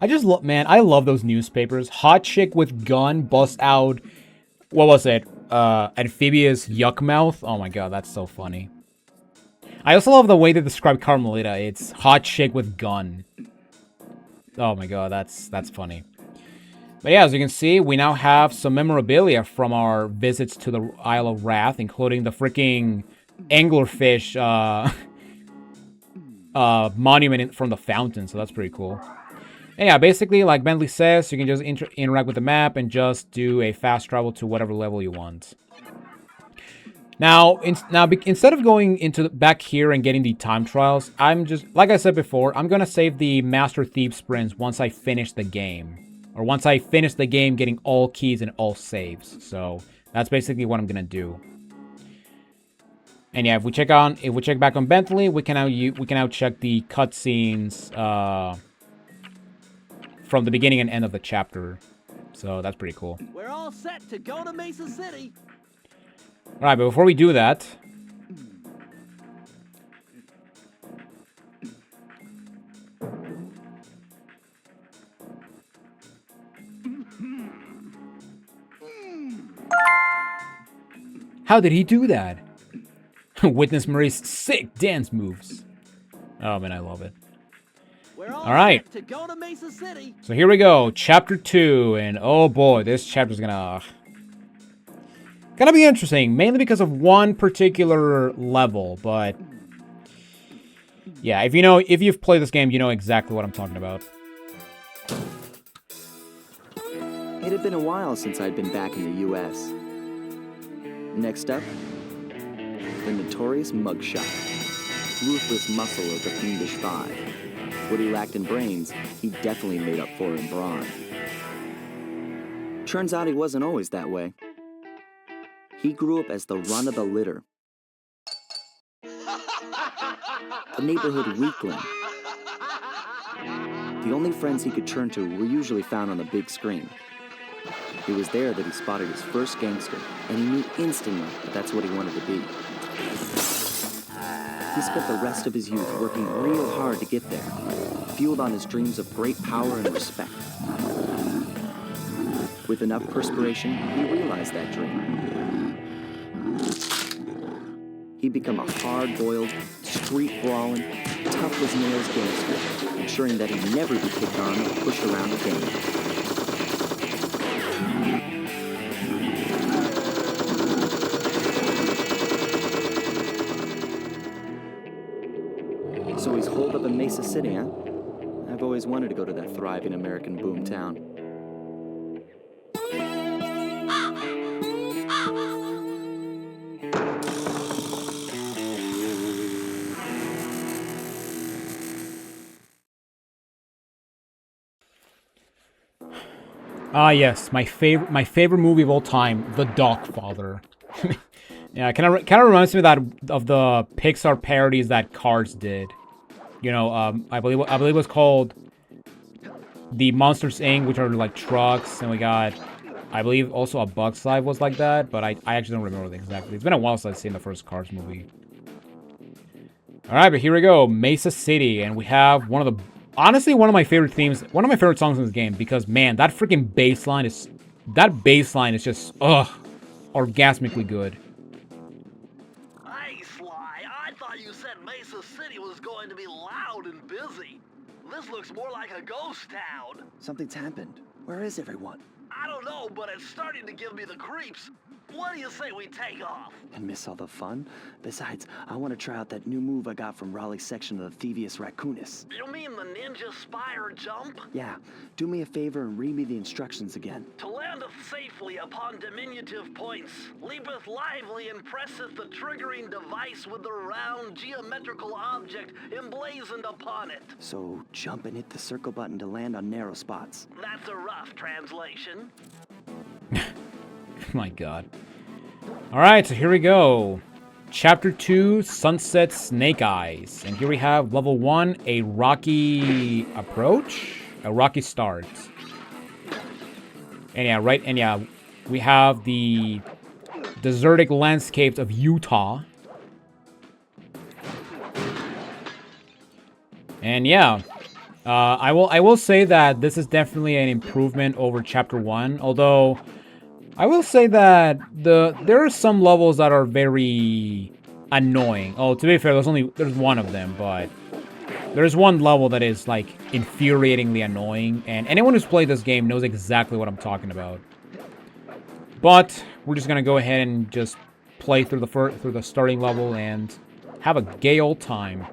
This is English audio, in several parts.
I just love, man, I love those newspapers. Hot chick with gun busts out, what was it? Amphibious yuck mouth. Oh my god, that's so funny. I also love the way they describe Carmelita. It's hot chick with gun. Oh my god, that's funny. But yeah, as you can see, we now have some memorabilia from our visits to the Isle of Wrath, including the freaking anglerfish monument from the fountain, so that's pretty cool. And yeah, basically, like Bentley says, you can just interact with the map and just do a fast travel to whatever level you want. Now, instead of going into back here and getting the time trials, I'm just, like I said before, I'm gonna save the Master Thief sprints once I finish the game. Or once I finish the game getting all keys and all saves. So, that's basically what I'm gonna do. And yeah, if we check back on Bentley, we can now check the cutscenes from the beginning and end of the chapter. So that's pretty cool. We're all set to go to Mesa City. All right, but before we do that, how did he do that? Witness Marie's sick dance moves. Oh man, I love it. All right. To go to Mesa City. So here we go, chapter 2, and oh boy, this chapter's gonna be interesting, mainly because of one particular level, but yeah, if you've played this game, you know exactly what I'm talking about. It had been a while since I'd been back in the U.S. Next up, the notorious mugshot. Ruthless muscle of the Fiendish Five. What he lacked in brains, he definitely made up for in brawn. Turns out he wasn't always that way. He grew up as the run of the litter. A neighborhood weakling. The only friends he could turn to were usually found on the big screen. It was there that he spotted his first gangster, and he knew instantly that that's what he wanted to be. He spent the rest of his youth working real hard to get there, fueled on his dreams of great power and respect. With enough perspiration, he realized that dream. He'd become a hard-boiled, street-brawling, tough-as-nails gangster, ensuring that he'd never be kicked on or pushed around again. So he's holed up in Mesa City, huh? I've always wanted to go to that thriving American boomtown. Ah, yes, my favorite movie of all time, The Dogfather. Yeah, kind of reminds me of the Pixar parodies that Cars did. You know, I believe it was called the Monsters Inc., which are like trucks, and we got, I believe, also A Bug's Life was like that, but I actually don't remember exactly. It's been a while since I've seen the first Cars movie. All right, but here we go, Mesa City, and we have honestly one of my favorite themes, one of my favorite songs in this game, because man, that freaking bass line is just orgasmically good. Hey, Sly, I thought you said Mesa City was going to be loud and busy. This looks more like a ghost town. Something's happened. Where is everyone? I don't know, but it's starting to give me the creeps. What do you say we take off? And miss all the fun? Besides, I want to try out that new move I got from Raleigh's section of the Thievius Racoonus. You mean the ninja spire jump? Yeah, do me a favor and read me the instructions again. To landeth safely upon diminutive points, leapeth lively and presseth the triggering device with the round geometrical object emblazoned upon it. So jump and hit the circle button to land on narrow spots. That's a rough translation. My god. Alright, so here we go. Chapter 2, Sunset Snake Eyes. And here we have level 1, a rocky approach? A rocky start. And yeah, we have the desertic landscapes of Utah. And yeah, I will say that this is definitely an improvement over Chapter 1, although I will say that there are some levels that are very annoying. Oh, to be fair, there's one of them, but there's one level that is like infuriatingly annoying, and anyone who's played this game knows exactly what I'm talking about. But we're just gonna go ahead and just play through the starting level and have a gay old time.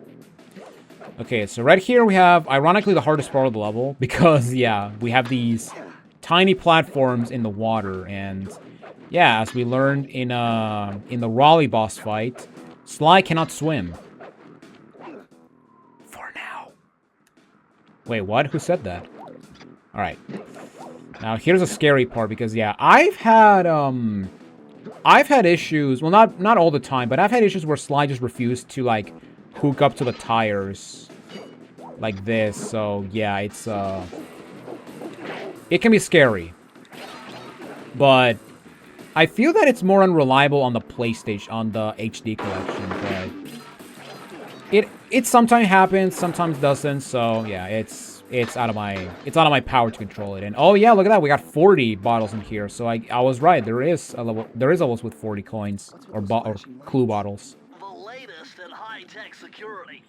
Okay, so right here we have, ironically, the hardest part of the level because, yeah, we have these tiny platforms in the water, and yeah, as we learned in the Raleigh boss fight, Sly cannot swim. For now. Wait, what? Who said that? All right. Now here's a scary part because, yeah, I've had issues. Well, not all the time, but I've had issues where Sly just refused to like hook up to the tires like this. So yeah, it can be scary. But I feel that it's more unreliable on the PlayStation, on the HD collection. But it sometimes happens, sometimes doesn't. So yeah, it's out of my power to control it. And oh yeah, look at that, we got 40 bottles in here. So I was right. There is levels with 40 coins or clue bottles. The latest in high-tech security.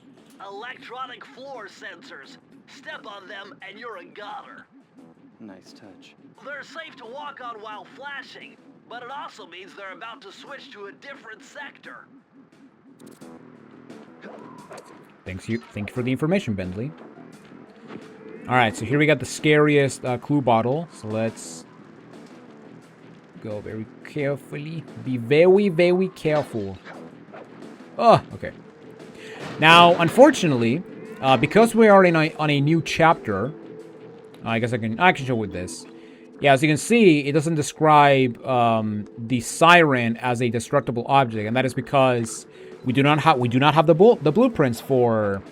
Electronic floor sensors. Step on them and you're a goner. Nice touch. They're safe to walk on while flashing, but it also means they're about to switch to a different sector. Thank you for the information, Bentley. Alright, so here we got the scariest clue bottle. So let's go very carefully. Be very, very careful. Oh, okay. Now, unfortunately, because we are on a new chapter, I guess I can show with this. Yeah, as you can see, it doesn't describe the siren as a destructible object, and that is because we do not have the blueprints for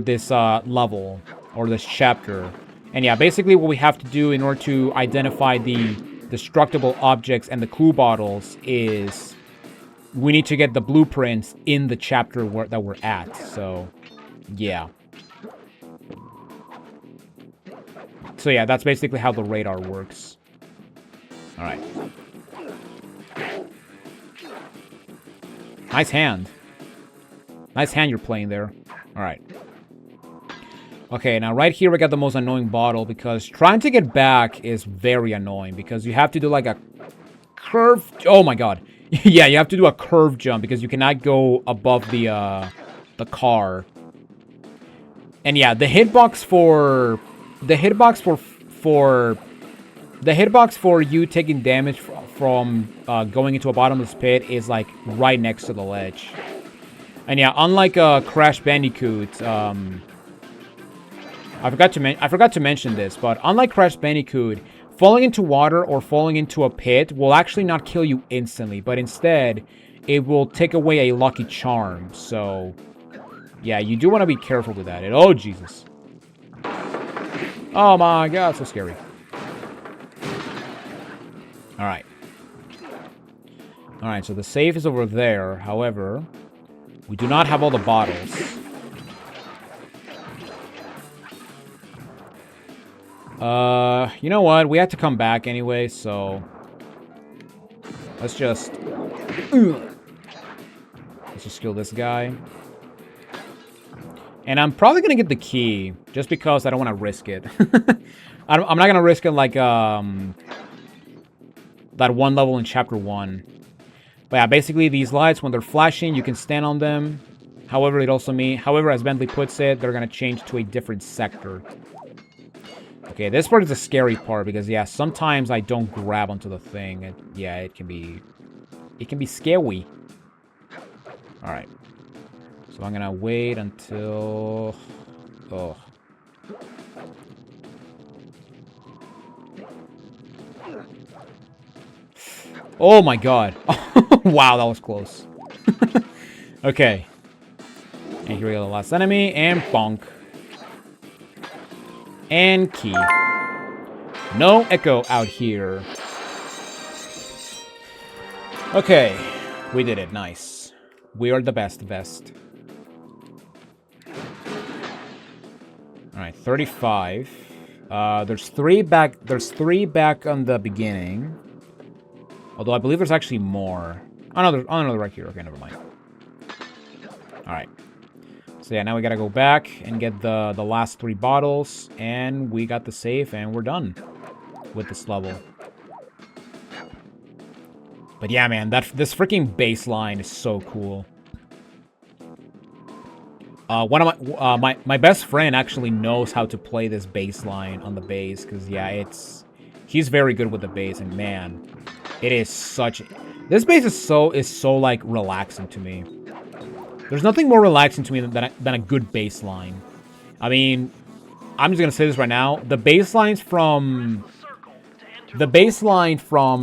this level or this chapter. And yeah, basically what we have to do in order to identify the destructible objects and the clue bottles is we need to get the blueprints in the chapter that we're at. So yeah. So yeah, that's basically how the radar works. All right. Nice hand. Nice hand you're playing there. All right. Okay, now right here we got the most annoying bottle because trying to get back is very annoying because you have to do like a curve. Oh my god. Yeah, you have to do a curve jump because you cannot go above the car. And yeah, the hitbox for you taking damage from going into a bottomless pit is like right next to the ledge. And yeah, unlike Crash Bandicoot, I forgot to mention this, but unlike Crash Bandicoot, falling into water or falling into a pit will actually not kill you instantly, but instead it will take away a lucky charm. So yeah, you do want to be careful with that. Oh Jesus. Oh my god, so scary. Alright. Alright, so the safe is over there. However, we do not have all the bottles. You know what? We had to come back anyway, so let's just kill this guy. And I'm probably gonna get the key, just because I don't want to risk it. I'm not gonna risk it like that one level in Chapter 1. But yeah, basically these lights, when they're flashing, you can stand on them. However, as Bentley puts it, they're gonna change to a different sector. Okay, this part is a scary part because yeah, sometimes I don't grab onto the thing. It can be scary. All right. So I'm gonna wait until... Oh. Oh my god. Wow, that was close. Okay. And here we go, the last enemy, and bonk. And key. No echo out here. Okay. We did it, nice. We are the best. right, 35. There's three back on the beginning. Although I believe there's actually more. Another right here. Okay, never mind. Alright. So yeah, now we gotta go back and get the last 3 bottles. And we got the safe and we're done with this level. But yeah, man, this freaking baseline is so cool. One of my best friend actually knows how to play this baseline on the bass, because yeah, he's very good with the bass, and man, it is this bass is so like relaxing to me. There's nothing more relaxing to me than a good bass line. I mean, I'm just gonna say this right now, the bass line from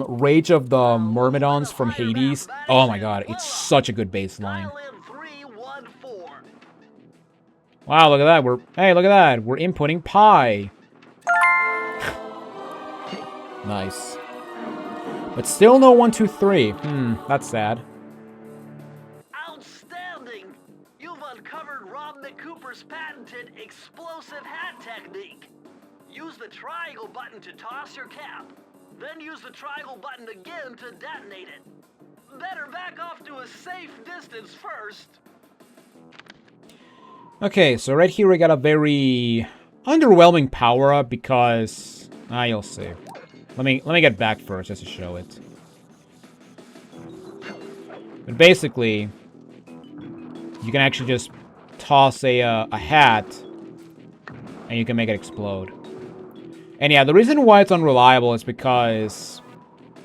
Rage of the Myrmidons from Hades, oh my god, it's such a good bass line. Wow, look at that. Hey, look at that. We're inputting pi. Nice. But still no 1, 2, 3. That's sad. Outstanding! You've uncovered Rob McCooper's patented explosive hat technique. Use the triangle button to toss your cap. Then use the triangle button again to detonate it. Better back off to a safe distance first. Okay, so right here we got a very underwhelming power-up because... you'll see. Let me get back first just to show it. But basically, you can actually just toss a hat and you can make it explode. And yeah, the reason why it's unreliable is because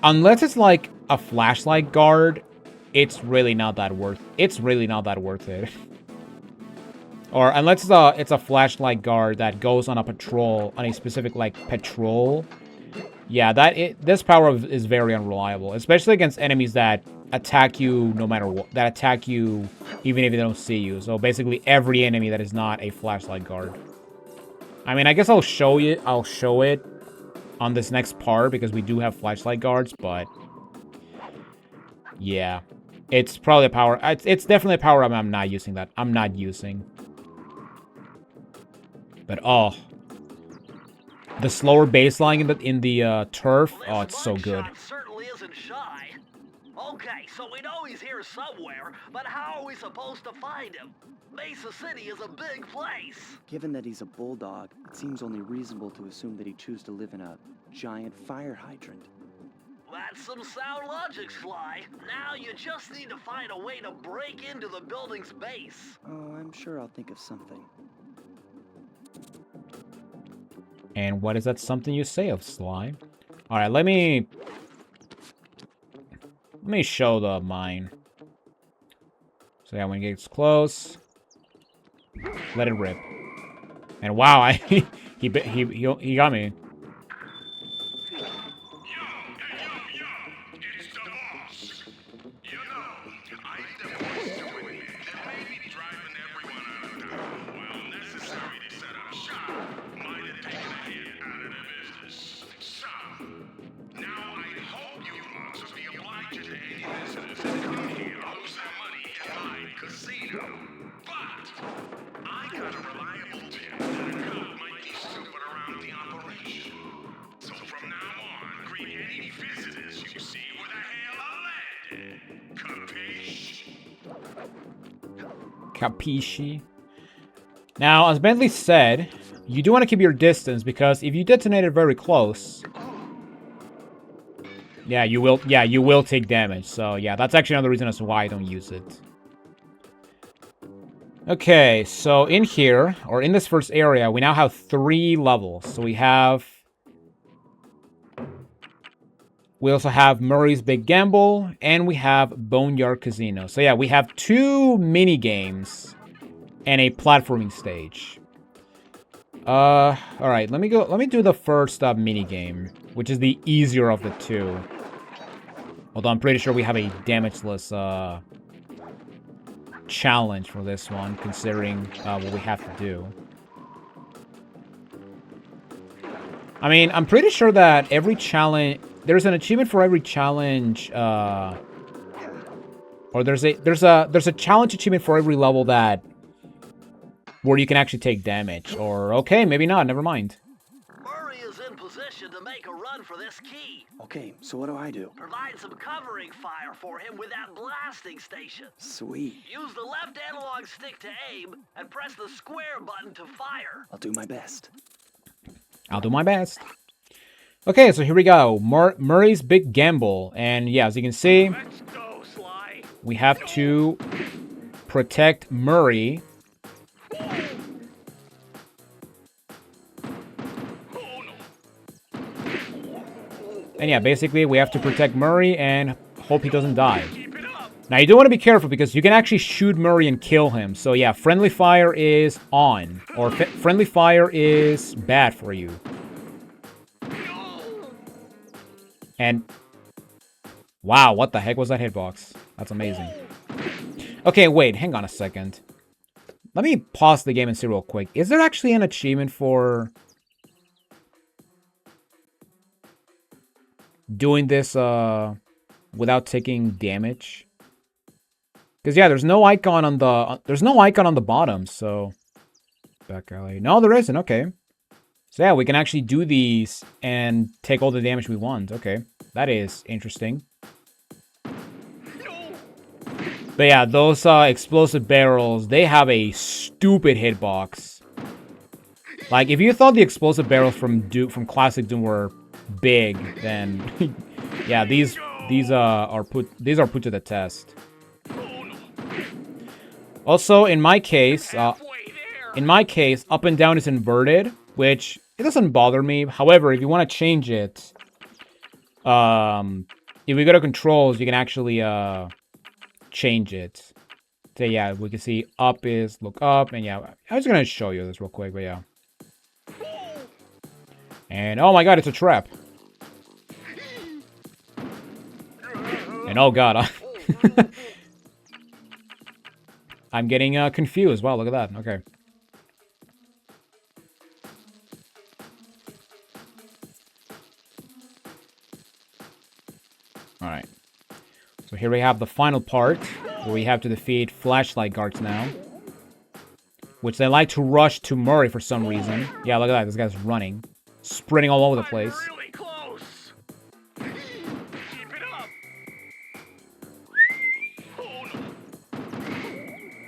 unless it's like a flashlight guard, it's really not that worth it. Or unless it's a flashlight guard that goes on a patrol, on a specific like patrol. Yeah, this power is very unreliable, especially against enemies that attack you no matter what, that attack you even if they don't see you. So basically every enemy that is not a flashlight guard. I mean, I guess I'll show it on this next part because we do have flashlight guards, but yeah, it's probably a power. It's definitely a power I'm not using. But oh, the slower baseline in the turf. Oh, it's so good. Certainly isn't shy. Okay, so we know he's here somewhere, but how are we supposed to find him? Mesa City is a big place. Given that he's a bulldog, it seems only reasonable to assume that he'd choose to live in a giant fire hydrant. That's some sound logic, Sly. Now you just need to find a way to break into the building's base. Oh, I'm sure I'll think of something. And what is that something you say of Sly? Alright, let me show the mine. So yeah, when it gets close, let it rip. And wow, he got me. Capisci. Now, as Bentley said, you do want to keep your distance because if you detonate it very close, you will take damage. So yeah, that's actually another reason as to why I don't use it. Okay, so in here, or in this first area, we now have 3 levels. So we also have Murray's Big Gamble, and we have Boneyard Casino. So yeah, we have 2 mini games and a platforming stage. All right, let me do the first mini game, which is the easier of the 2. Although I'm pretty sure we have a damageless challenge for this one, considering what we have to do. I mean, I'm pretty sure that every challenge, there's an achievement for every challenge, or there's a challenge achievement for every level that where you can actually take damage. Or, okay, maybe not, never mind. Murray is in position to make a run for this key. Okay, so what do I do? Provide some covering fire for him with that blasting station. Sweet. Use the left analog stick to aim and press the square button to fire. I'll do my best. I'll do my best. Okay, so here we go. Murray's big gamble. And yeah, as you can see, Let's go, Sly. we have to protect Murray. And yeah, basically we have to protect Murray and hope he doesn't die. Now you do want to be careful because you can actually shoot Murray and kill him. So yeah, friendly fire is on. Or friendly fire is bad for you. And wow, what the heck was that hitbox? That's amazing. Okay, wait, hang on a second. Let me pause the game and see real quick. Is there actually an achievement for doing this without taking damage? Because yeah, there's no icon on the bottom, so back alley. No, there isn't. Okay. So yeah, we can actually do these and take all the damage we want. Okay, that is interesting. But yeah, those explosive barrels, they have a stupid hitbox. Like, if you thought the explosive barrels from Classic Doom were big, then yeah, these are put to the test. Also, in my case, up and down is inverted, which it doesn't bother me. However, if you want to change it, if we go to controls, you can actually change it. So yeah, we can see up is look up, and yeah, I was gonna show you this real quick, but yeah. And oh my god, it's a trap. And oh god, I'm getting confused. Wow, look at that. Okay. Alright. So here we have the final part, where we have to defeat flashlight guards now. Which they like to rush to Murray for some reason. Yeah, look at that. This guy's running. Sprinting all over the place. Really close. Keep it up.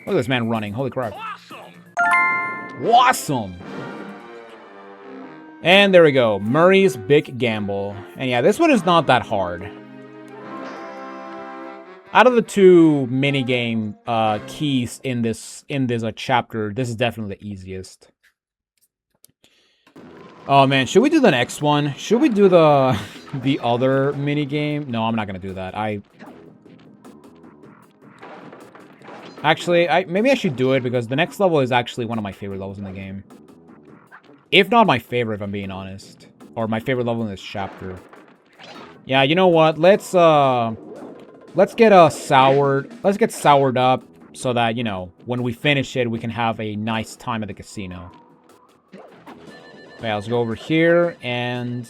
Look at this man running. Holy crap. Awesome. Awesome! And there we go. Murray's Big Gamble. And yeah, this one is not that hard. Out of the two minigame keys in this chapter, this is definitely the easiest. Oh man, should we do the next one? Should we do the other minigame? No, I'm not gonna do that. Actually, maybe I should do it because the next level is actually one of my favorite levels in the game. If not my favorite, if I'm being honest. Or my favorite level in this chapter. Yeah, you know what? Let's get soured up so that, you know, when we finish it, we can have a nice time at the casino. Okay, let's go over here, and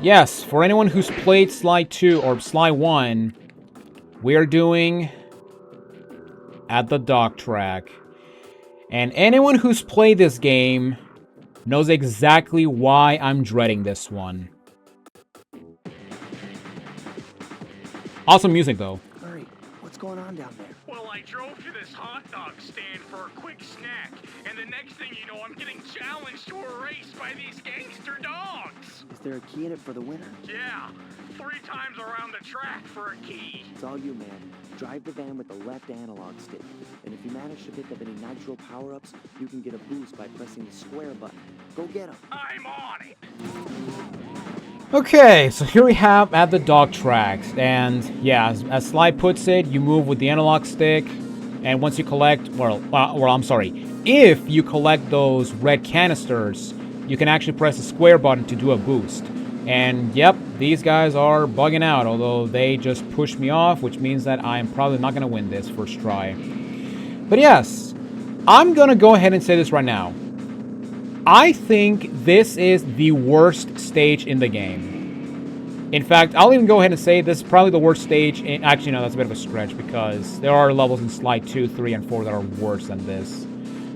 yes, for anyone who's played Sly 2 or Sly 1, we are doing at the dock track. And anyone who's played this game knows exactly why I'm dreading this one. Awesome music, though. Murray, what's going on down there? Well, I drove to this hot dog stand for a quick snack, and the next thing you know, I'm getting challenged to a race by these gangster dogs. Is there a key in it for the winner? Yeah, 3 times around the track for a key. It's all you, man. Drive the van with the left analog stick. And if you manage to pick up any nitro power-ups, you can get a boost by pressing the square button. Go get them. I'm on it. Okay, so here we have at the dog tracks, and yeah, as Sly puts it, you move with the analog stick, and once you collect, if you collect those red canisters, you can actually press the square button to do a boost. And yep, these guys are bugging out, although they just pushed me off, which means that I'm probably not going to win this first try. But yes, I'm going to go ahead and say this right now. I think this is the worst stage in the game. In fact, I'll even go ahead and say this is probably the worst stage in... Actually, no, that's a bit of a stretch because there are levels in Sly 2, 3, and 4 that are worse than this.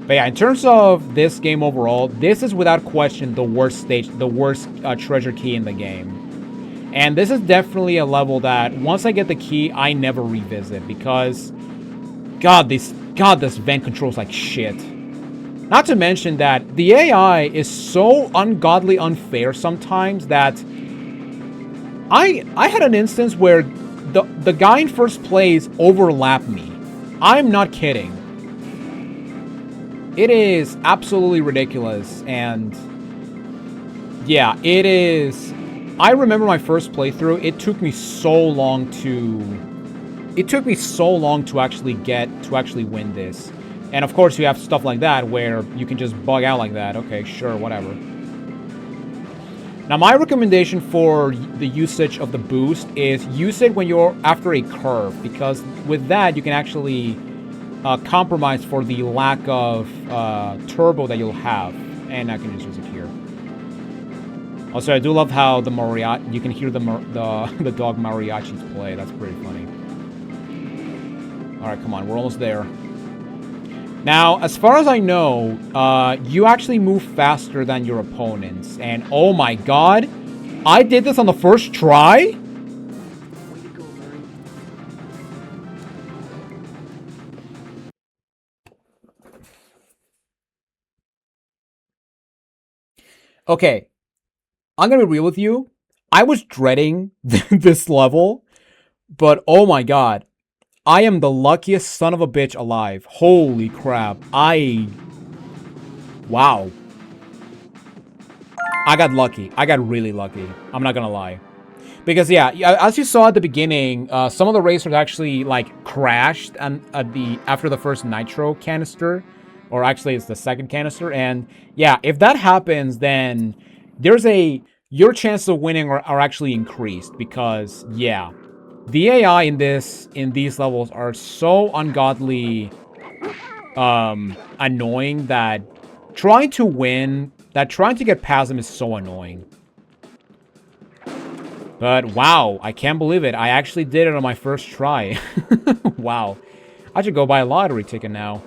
But yeah, in terms of this game overall, this is without question the worst stage, the worst treasure key in the game. And this is definitely a level that once I get the key, I never revisit because, God, this vent controls like shit. Not to mention that the AI is so ungodly unfair sometimes that I had an instance where the guy in first place overlapped me. I'm not kidding. It is absolutely ridiculous, and yeah, it is. I remember my first playthrough. It took me so long to actually win this. And of course, you have stuff like that where you can just bug out like that. Okay, sure, whatever. Now, my recommendation for the usage of the boost is use it when you're after a curve, because with that, you can actually compromise for the lack of turbo that you'll have. And I can just use it here. Also, I do love how the mariachi, you can hear the dog mariachis play. That's pretty funny. All right, come on, we're almost there. Now, as far as I know, you actually move faster than your opponents. And oh my god, I did this on the first try? Okay, I'm gonna be real with you. I was dreading this level, but oh my god. I am the luckiest son of a bitch alive. Holy crap. Wow. I got lucky. I got really lucky. I'm not gonna lie. Because, yeah, as you saw at the beginning, some of the racers actually, like, crashed after the first nitro canister. Or actually, it's the second canister. And, yeah, if that happens, then your chances of winning are actually increased. Because, yeah. The AI in these levels are so ungodly annoying that trying to get past them is so annoying. But wow, I can't believe it. I actually did it on my first try. Wow. I should go buy a lottery ticket now.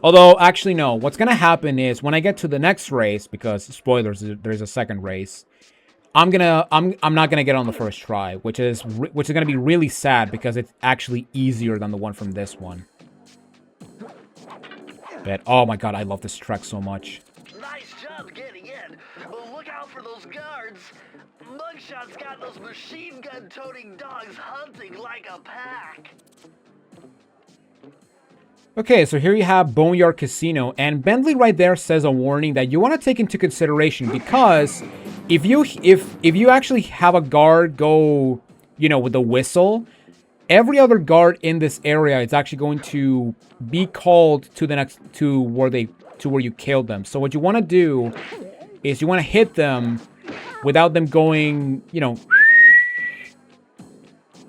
Although, actually no. What's gonna happen is when I get to the next race, because spoilers, there's a second race. I'm not gonna get on the first try, which is gonna be really sad because it's actually easier than the one from this one. But oh my god, I love this track so much. Nice job getting in, but look out for those guards. Mugshot's got those machine gun toting dogs hunting like a pack. Okay, so here you have Boneyard Casino, and Bentley right there says a warning that you want to take into consideration because if you actually have a guard go, you know, with the whistle, every other guard in this area is actually going to be called to where you killed them. So what you want to do is you want to hit them without them going, you know,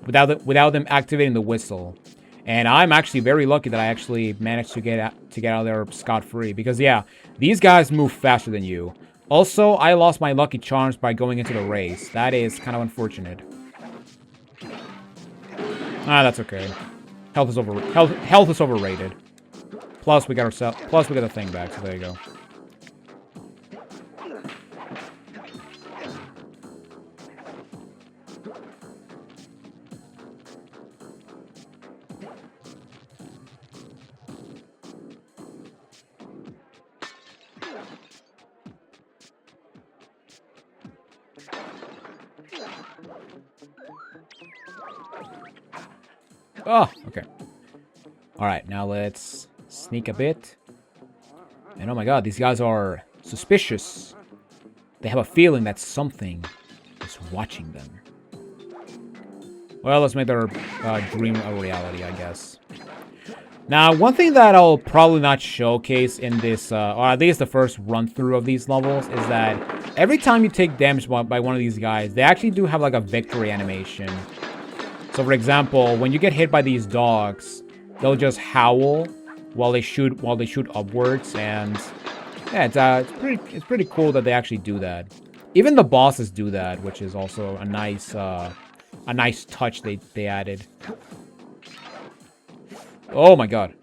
without them activating the whistle. And I'm actually very lucky that I actually managed to get out of there scot-free. Because, yeah, these guys move faster than you. Also, I lost my lucky charms by going into the race. That is kind of unfortunate. Ah, that's okay. Health is overrated. Plus, we got the thing back, so there you go. Oh, okay. Alright, now let's sneak a bit. And oh my god, these guys are suspicious. They have a feeling that something is watching them. Well, let's make their dream a reality, I guess. Now, one thing that I'll probably not showcase in this, or at least the first run-through of these levels, is that every time you take damage by one of these guys, they actually do have like a victory animation. So, for example, when you get hit by these dogs, they'll just howl while they shoot upwards, and yeah, it's pretty cool that they actually do that. Even the bosses do that, which is also a nice touch they added. Oh my god.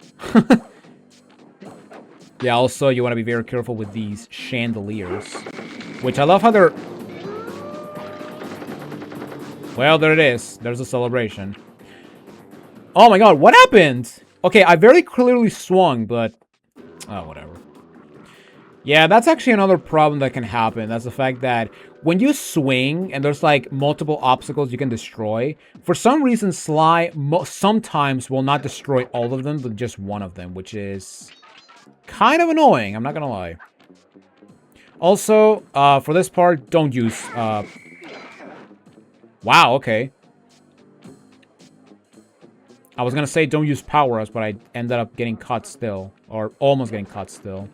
Yeah, also, you want to be very careful with these chandeliers. Which I love how they're... Well, there it is. There's a celebration. Oh my god, what happened? Okay, I very clearly swung, but... Oh, whatever. Yeah, that's actually another problem that can happen. That's the fact that when you swing and there's like multiple obstacles you can destroy, for some reason Sly sometimes will not destroy all of them, but just one of them, which is kind of annoying, I'm not gonna lie. Also, for this part, don't use... Wow, okay. I was gonna say don't use power-ups, but I ended up getting caught still. Or almost getting caught still.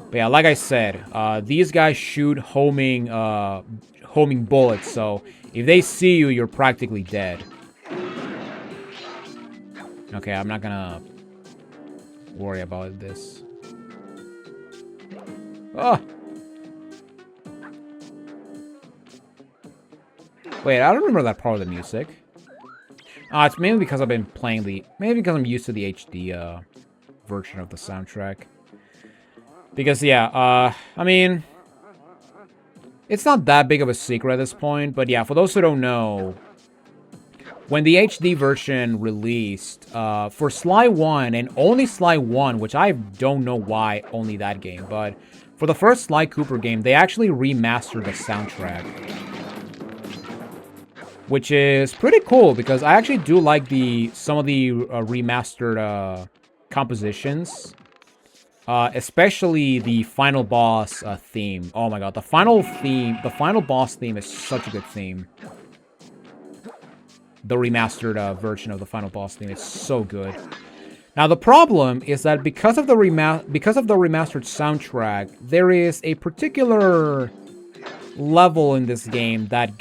But yeah, like I said, these guys shoot homing bullets, so if they see you, you're practically dead. Okay, I'm not gonna worry about this. Oh! Wait, I don't remember that part of the music. It's mainly because I've been playing maybe because I'm used to the HD version of the soundtrack. Because, yeah, I mean... It's not that big of a secret at this point, but yeah, for those who don't know... When the HD version released, for Sly 1, and only Sly 1, which I don't know why only that game, but... For the first Sly Cooper game, they actually remastered the soundtrack. Which is pretty cool, because I actually do like some of the remastered compositions. Especially the final boss theme. Oh my god, the final boss theme is such a good theme. The remastered version of the final boss theme is so good. Now the problem is that because of the remastered soundtrack, there is a particular level in this game that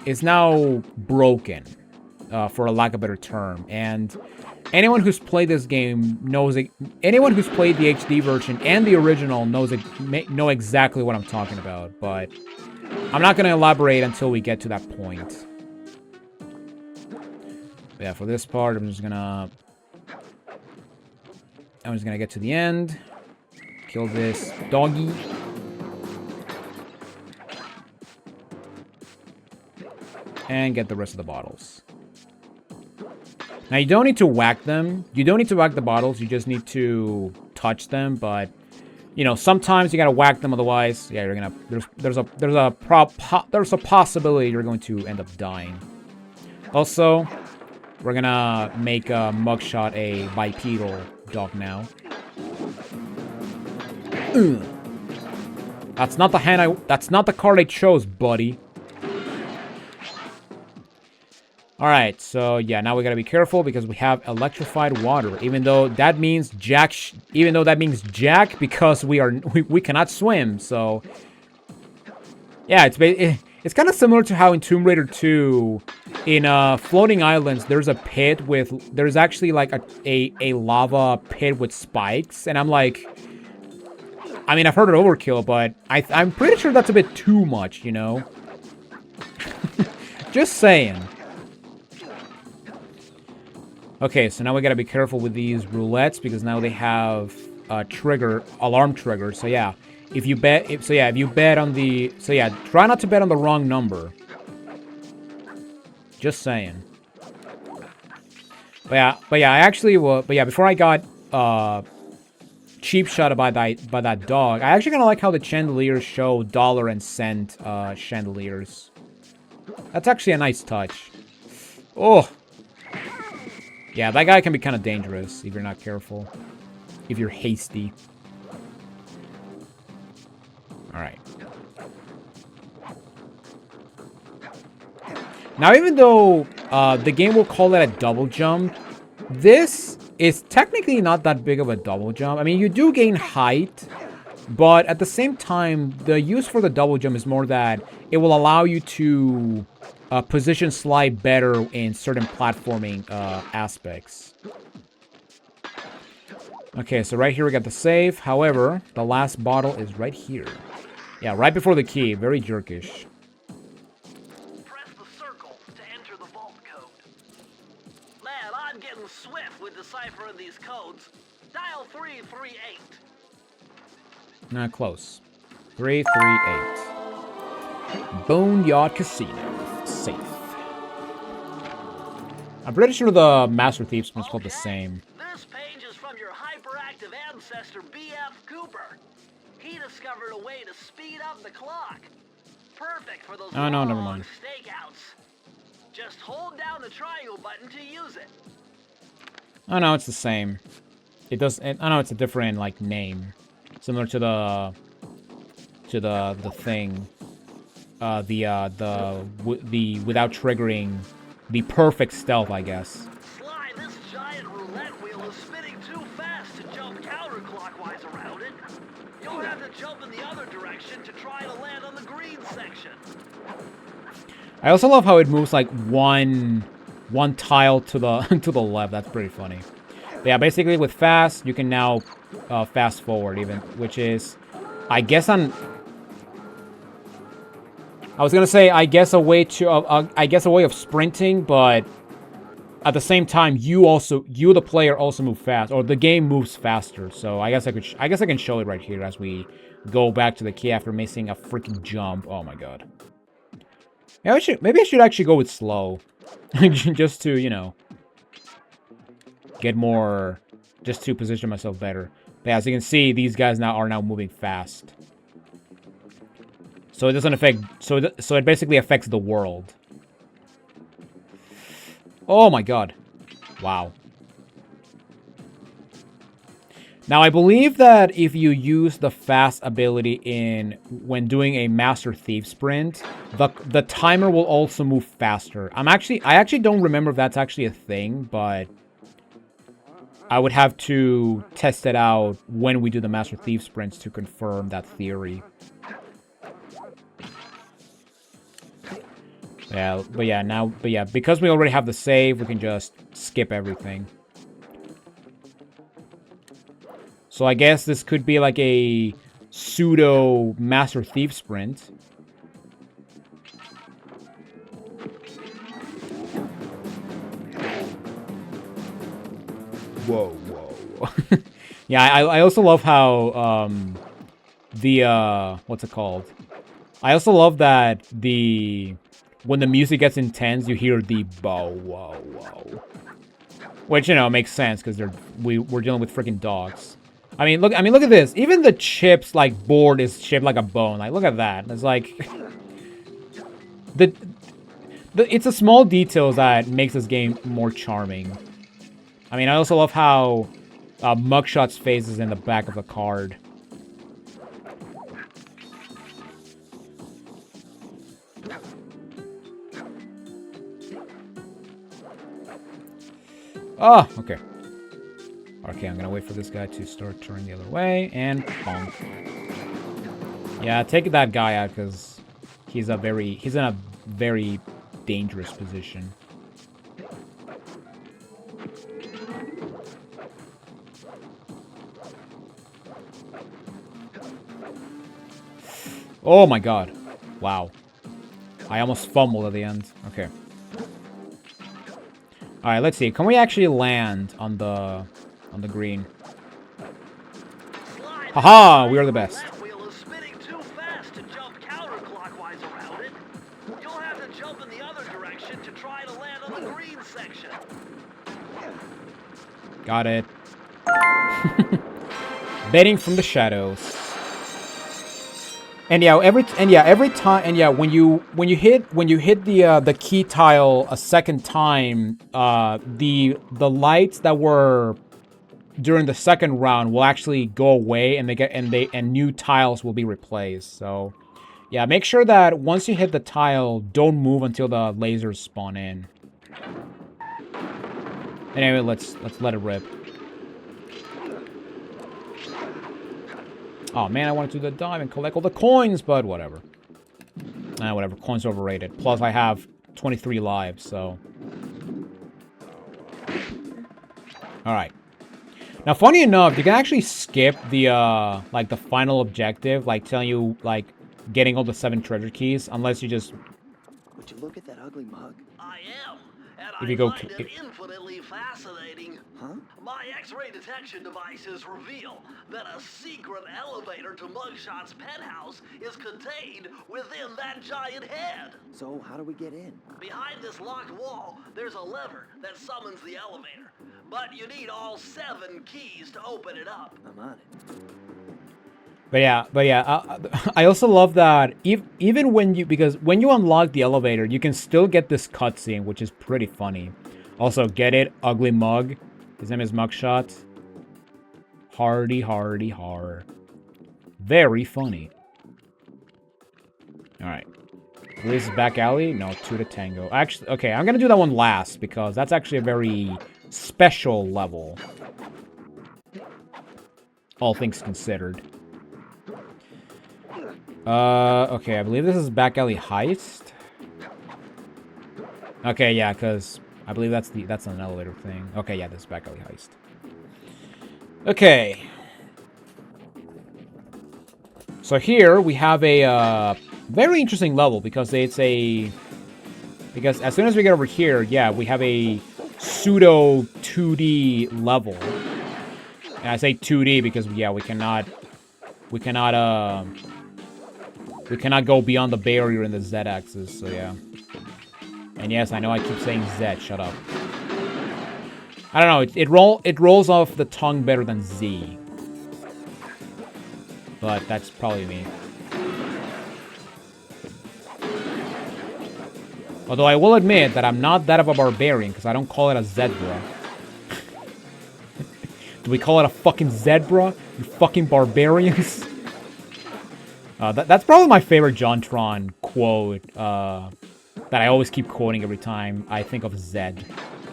is now broken, for a lack of a better term, and anyone who's played this game knows it. Anyone who's played the HD version and the original know exactly what I'm talking about, but I'm not going to elaborate until we get to that point. But yeah, for this part, I'm just gonna get to the end, kill this doggy. And get the rest of the bottles. Now, you don't need to whack them. You don't need to whack the bottles. You just need to touch them. But, you know, sometimes you gotta whack them. Otherwise, yeah, you're gonna... There's a possibility you're going to end up dying. Also, we're gonna make a mugshot a bipedal dog now. That's not the hand That's not the card I chose, buddy. Alright, so yeah, now we gotta be careful because we have electrified water. Even though that means Jack because we cannot swim, so... Yeah, it's kind of similar to how in Tomb Raider 2, in Floating Islands, there's a pit there's actually like a lava pit with spikes, and I'm like... I mean, I've heard it overkill, but I'm pretty sure that's a bit too much, you know? Just saying. Okay, so now we gotta be careful with these roulettes because now they have alarm triggers. So yeah, if you bet on the, try not to bet on the wrong number. Just saying. But yeah, before I got cheap shot by that dog, I actually kind of like how the chandeliers show dollar and cent chandeliers. That's actually a nice touch. Oh. Yeah, that guy can be kind of dangerous if you're not careful. If you're hasty. Alright. Now, even though the game will call it a double jump, this is technically not that big of a double jump. I mean, you do gain height, but at the same time, the use for the double jump is more that it will allow you to... position Sly better in certain platforming aspects. Okay, so right here we got the save. However, the last bottle is right here. Yeah, right before the key. Very jerkish. Press the circle to enter the vault code. Lab Dial 338. Not close. 338. Boneyard Casino. Safe. I'm pretty sure the Master Thief's is called the same. This page is from your hyperactive ancestor, B.F. Cooper. He discovered a way to speed up the clock. Perfect for those Oh, no, never long mind. stakeouts. Just hold down the triangle button to use it. Oh no, it's the same. It does. I know it's a different like name, similar to the thing. The without triggering, the perfect stealth, I guess. Sly, this giant roulette wheel is spinning too fast to jump counterclockwise around it. You'll have to jump in the other direction to try to land on the green section. I also love how it moves like one tile to the to the left. That's pretty funny. But yeah, basically with fast, you can now fast forward even, which is, I guess I was gonna say, I guess a way of sprinting, but at the same time, you the player also move fast, or the game moves faster. So I guess I can show it right here as we go back to the key after missing a freaking jump. Oh my god. Yeah, maybe I should actually go with slow, just to, you know, get more, just to position myself better. But yeah, as you can see, these guys are now moving fast. So it doesn't affect, so it basically affects the world. Oh my god. Wow. Now, I believe that if you use the fast ability when doing a Master Thief sprint, the timer will also move faster. I actually don't remember if that's actually a thing, but I would have to test it out when we do the Master Thief sprints to confirm that theory. Yeah, but yeah, because we already have the save, we can just skip everything. So I guess this could be like a pseudo Master Thief sprint. Whoa, whoa. Yeah, I also love how what's it called? I also love that when the music gets intense, you hear the bow, whoa, whoa. Which, you know, makes sense because we're dealing with freaking dogs. I mean, look at this. Even the chips like board is shaped like a bone. Like, look at that. It's like it's a small details that makes this game more charming. I mean, I also love how Mugshot's face is in the back of the card. Oh, okay. Okay, I'm gonna wait for this guy to start turning the other way, and bonk. Yeah, take that guy out, because he's in a very dangerous position. Oh my god. Wow. I almost fumbled at the end. Okay. Alright, let's see. Can we actually land on the green? Haha! We are the best. That wheel is spinning too fast to jump counterclockwise around it. You'll have to jump in the other direction to try to land on the green section. Got it. Betting from the shadows. And yeah, every time, and yeah, when you hit the key tile a second time, the lights that were during the second round will actually go away, and new tiles will be replaced. So yeah, make sure that once you hit the tile, don't move until the lasers spawn in. Anyway, let's let it rip. Oh man, I wanted to do the dive and collect all the coins, but whatever. Whatever, coins overrated. Plus I have 23 lives, so. Alright. Now, funny enough, you can actually skip the, like, the final objective, like, telling you, like, getting all the 7 treasure keys, unless you just... Would you look at that ugly mug? I am, and if you go. find it infinitely fascinating. Huh? My X-ray detection devices reveal that a secret elevator to Mugshot's penthouse is contained within that giant head. So how do we get in? Behind this locked wall, there's a lever that summons the elevator. But you need all 7 keys to open it up. I'm on it. But yeah, I also love that even when because when you unlock the elevator, you can still get this cutscene, which is pretty funny. Also, get it, ugly mug. His name is Mugshot. Hardy, hardy, har. Very funny. All right. This is back alley. No, 2 to tango. Actually, okay, I'm gonna do that one last because that's actually a very special level. All things considered. Okay, I believe this is back alley heist. Okay, yeah, because I believe that's an elevator thing. Okay, yeah, this is back alley heist. Okay. So here we have a very interesting level because as soon as we get over here, yeah, we have a pseudo 2D level. And I say 2D because yeah, we cannot go beyond the barrier in the Z-axis, so yeah. And yes, I know I keep saying Z, shut up. I don't know, it rolls off the tongue better than Z. But that's probably me. Although I will admit that I'm not that of a barbarian, because I don't call it a zebra. Do we call it a fucking zebra? You fucking barbarians? That's probably my favorite JonTron quote that I always keep quoting every time I think of Zed.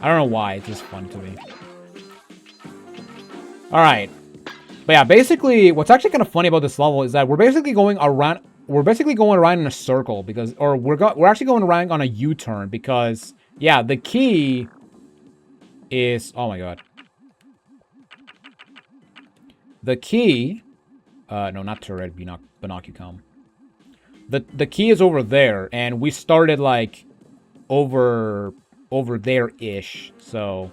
I don't know why, it's just fun to me. Alright. But yeah, basically, what's actually kind of funny about this level is that we're basically going around in a circle because, or we're actually going around on a U-turn because, yeah, the key is, oh my god. The key, no, not turret, binocucom. The key is over there, and we started, like, over there-ish, so...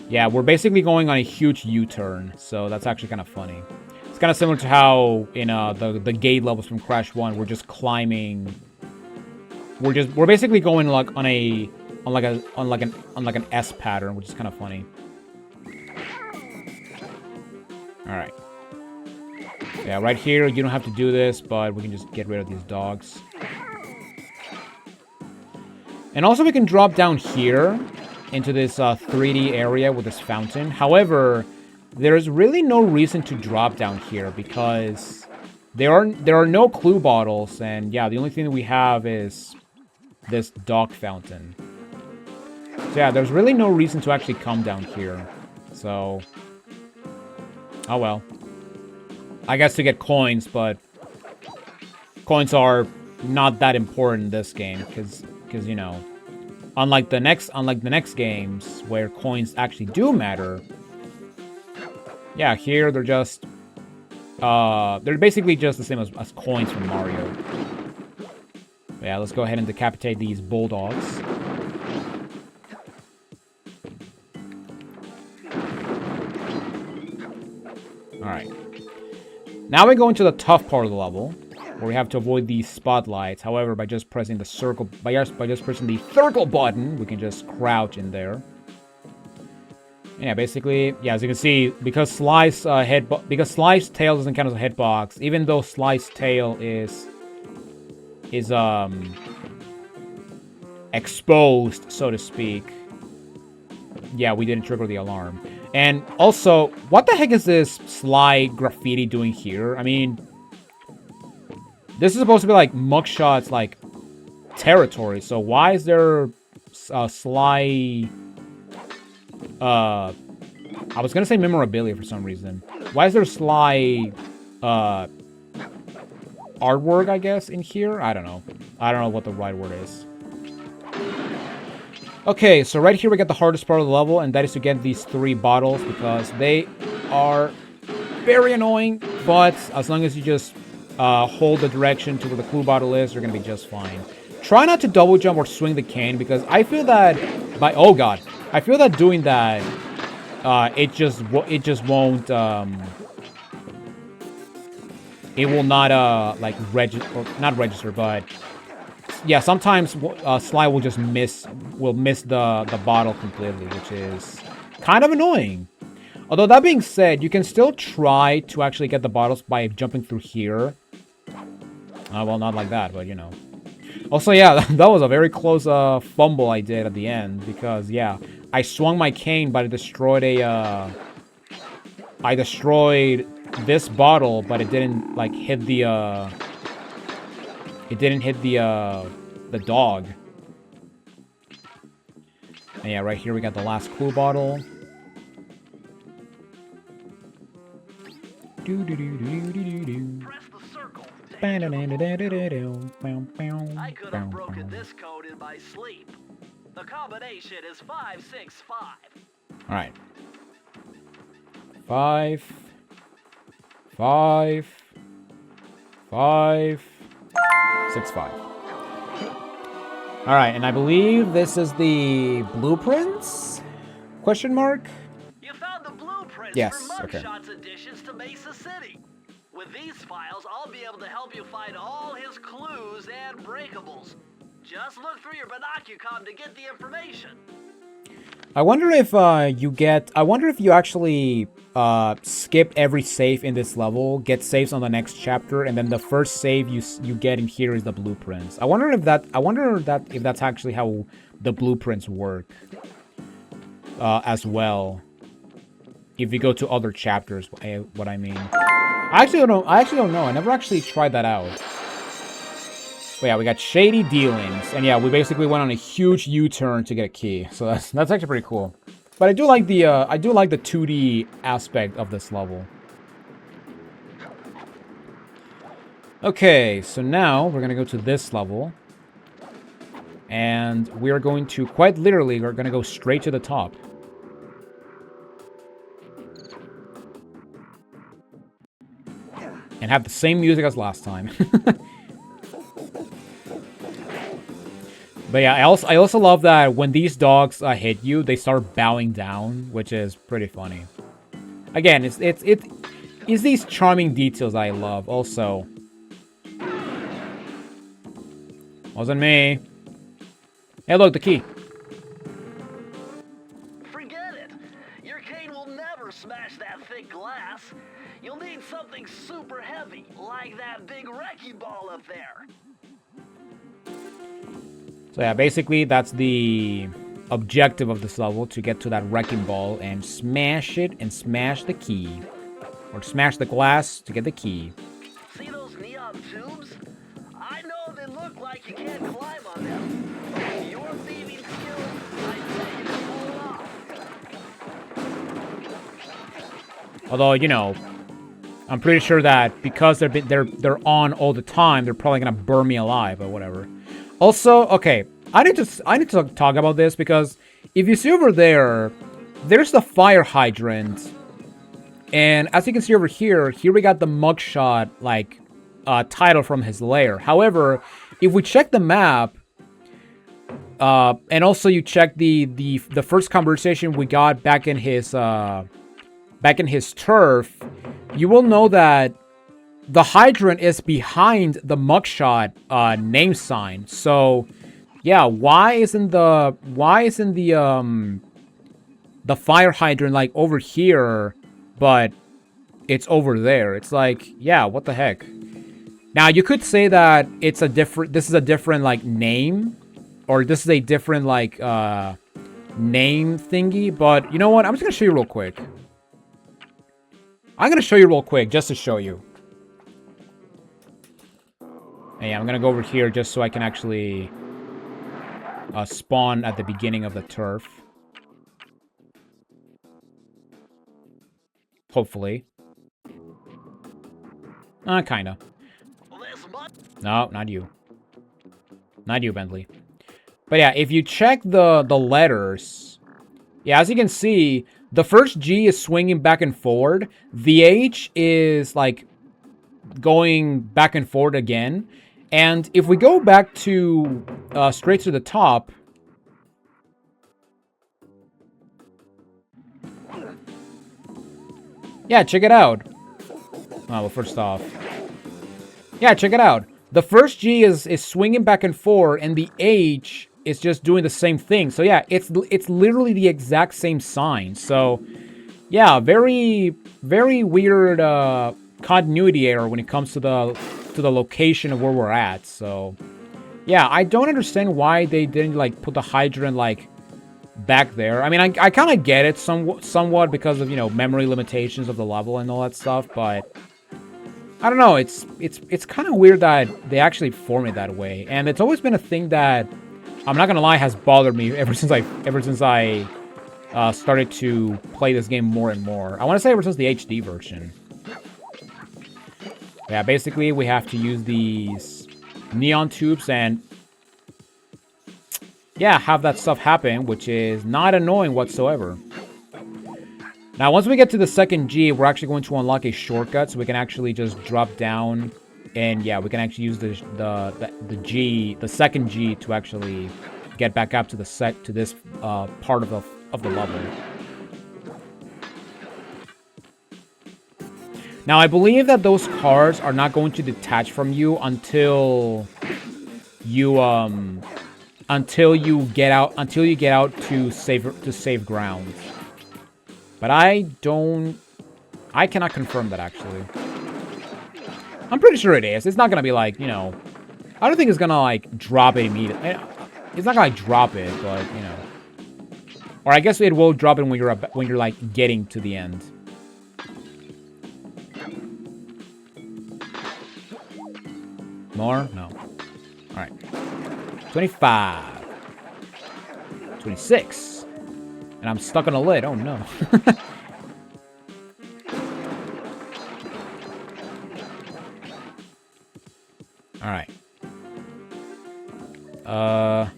Yeah, we're basically going on a huge U-turn, so that's actually kind of funny. It's kind of similar to how in the gate levels from Crash 1, we're just climbing. We're basically going like on an S pattern, which is kind of funny. All right. Yeah, right here you don't have to do this, but we can just get rid of these dogs. And also we can drop down here into this 3D area with this fountain. However, there's really no reason to drop down here because there are no clue bottles, and yeah, the only thing that we have is this dog fountain. So yeah, there's really no reason to actually come down here. So, oh well. I guess to get coins, but coins are not that important in this game because you know, unlike the next games where coins actually do matter. Yeah, here they're just they're basically just the same as coins from Mario. But yeah, let's go ahead and decapitate these bulldogs. Alright. Now we go into the tough part of the level, where we have to avoid these spotlights. However, by just pressing the circle, by just pressing the circle button, we can just crouch in there. Yeah, basically, yeah, as you can see, because Sly's tail doesn't count as a hitbox, even though Sly's tail is exposed, so to speak. Yeah, we didn't trigger the alarm. And also, what the heck is this Sly graffiti doing here? I mean, this is supposed to be like Mugshot's like territory. So why is there Sly? I was gonna say memorabilia for some reason. Why is there Sly artwork, I guess, in here? I don't know. I don't know what the right word is. Okay, so right here we get the hardest part of the level, and that is to get these 3 bottles, because they are very annoying, but as long as you just hold the direction to where the clue bottle is, you're going to be just fine. try not to double jump or swing the cane, because I feel that oh god, I feel that doing that, it just won't, it will not, like, not register, but yeah, sometimes Sly will just miss the bottle completely, which is kind of annoying. Although that being said, you can still try to actually get the bottles by jumping through here. Well, not like that, but you know. Also, yeah, that was a very close fumble I did at the end, because yeah, I swung my cane, but it destroyed I destroyed this bottle, but it didn't like hit the the dog. And yeah, right here we got the last clue bottle. Press the circle. I could have broken this code in my sleep. The combination is 565. All right. 5, 5, 5, 6, 5. All right, and I believe this is the blueprints? Question mark? You found the blueprints Yes, for okay. Mugshots additions to Mesa City. With these files, I'll be able to help you find all his clues and breakables. Just look through your binocucom to get the information. I wonder if you actually skip every save in this level, get saves on the next chapter, and then the first save you get in here is the blueprints. I wonder if that's actually how the blueprints work as well. If you go to other chapters, what I mean. I actually don't know. I never actually tried that out. But yeah, we got shady dealings, and yeah, we basically went on a huge U-turn to get a key. So that's actually pretty cool. But I do like the 2D aspect of this level. Okay, so now we're gonna go to this level, and we're going to quite literally we're gonna go straight to the top. And have the same music as last time. But yeah, I also love that when these dogs hit you, they start bowing down, which is pretty funny. Again, it's these charming details I love. Also, wasn't me. Hey, look, the key. Forget it. Your cane will never smash that thick glass. You'll need something super heavy, like that big wrecking ball up there. So yeah, basically that's the objective of this level, to get to that wrecking ball and smash it and smash the key. Or smash the glass to get the key. See those neon tubes? I know they look like you can't climb on them. With your thieving skills, I bet you can pull it off. Although, you know, I'm pretty sure that because they're on all the time, they're probably gonna burn me alive, but whatever. Also, okay, I need to talk about this, because if you see over there, there's the fire hydrant, and as you can see over here we got the mugshot like title from his lair. However, if we check the map, and also you check the first conversation we got back in his turf, you will know that the hydrant is behind the mugshot name sign. So yeah, why isn't the fire hydrant like over here, but it's over there? It's like, yeah, what the heck? Now you could say that this is a different like name, or this is a different like name thingy, but you know what? I'm just gonna show you real quick. I'm gonna show you real quick just to show you. And yeah, I'm gonna go over here just so I can actually spawn at the beginning of the turf. Hopefully. Kinda. No, not you. Not you, Bentley. But yeah, if you check the letters, yeah, as you can see, the first G is swinging back and forward. The H is like going back and forward again. And if we go back to straight to the top, yeah, check it out. Oh, well, first off, yeah, check it out. The first G is swinging back and forth, and the H is just doing the same thing. So yeah, it's literally the exact same sign. So yeah, very weird continuity error when it comes to the location of where we're at. So yeah, I don't understand why they didn't like put the hydrant like back there. I mean, I kind of get it somewhat because of, you know, memory limitations of the level and all that stuff, but I don't know, it's kind of weird that they actually form it that way. And it's always been a thing that, I'm not gonna lie, has bothered me ever since I started to play this game more and more. I want to say ever since the HD version. Yeah, basically we have to use these neon tubes and yeah, have that stuff happen, which is not annoying whatsoever. Now, once we get to the second G, we're actually going to unlock a shortcut, so we can actually just drop down, and yeah, we can actually use the second G to actually get back up to this part of the level. Now, I believe that those cars are not going to detach from you until you get out to safe ground. But I cannot confirm that, actually. I'm pretty sure it is. It's not gonna be like, you know, I don't think it's gonna like drop it immediately. It's not gonna like drop it, but you know, or I guess it will drop it when you're like getting to the end. More? No. All right. 25. 26. And I'm stuck on a lid. Oh, no. All right. All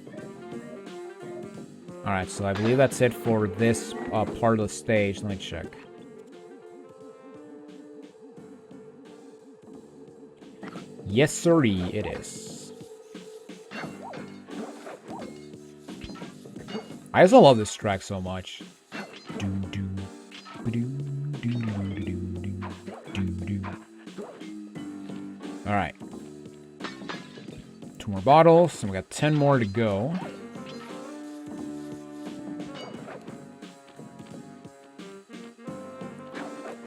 right, so I believe that's it for this part of the stage. Let me check. Yes, sirree, it is. I also love this track so much. Alright. 2 more bottles, and we got 10 more to go.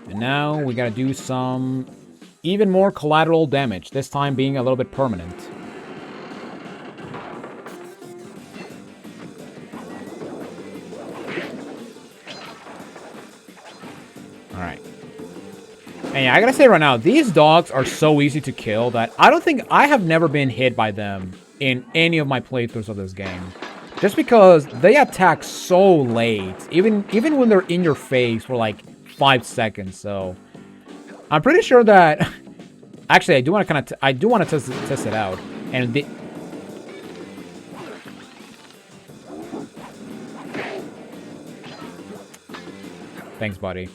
And now we gotta do some even more collateral damage, this time being a little bit permanent. Alright. And yeah, I gotta say right now, these dogs are so easy to kill that I have never been hit by them in any of my playthroughs of this game. Just because they attack so late, even when they're in your face for like 5 seconds, so I'm pretty sure that actually I do want to test it out. And thanks, buddy.